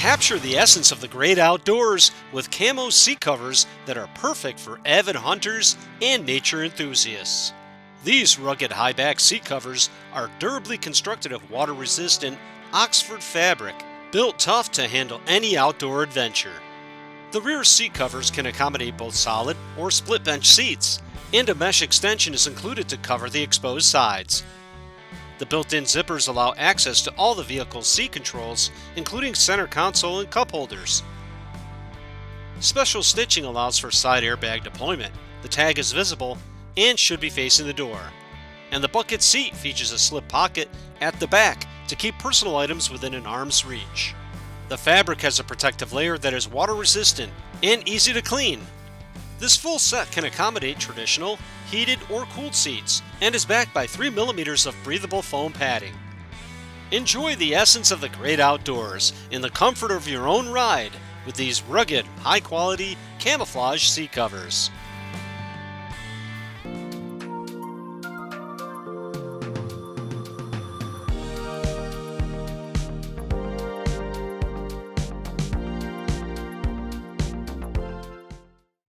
Capture the essence of the great outdoors with camo seat covers that are perfect for avid hunters and nature enthusiasts. These rugged high-back seat covers are durably constructed of water-resistant Oxford fabric, built tough to handle any outdoor adventure. The rear seat covers can accommodate both solid or split bench seats, and a mesh extension is included to cover the exposed sides. The built-in zippers allow access to all the vehicle's seat controls, including center console and cup holders. Special stitching allows for side airbag deployment. The tag is visible and should be facing the door. And the bucket seat features a slip pocket at the back to keep personal items within an arm's reach. The fabric has a protective layer that is water resistant and easy to clean. This full set can accommodate traditional, heated, or cooled seats and is backed by 3 mm of breathable foam padding. Enjoy the essence of the great outdoors in the comfort of your own ride with these rugged, high-quality camouflage seat covers.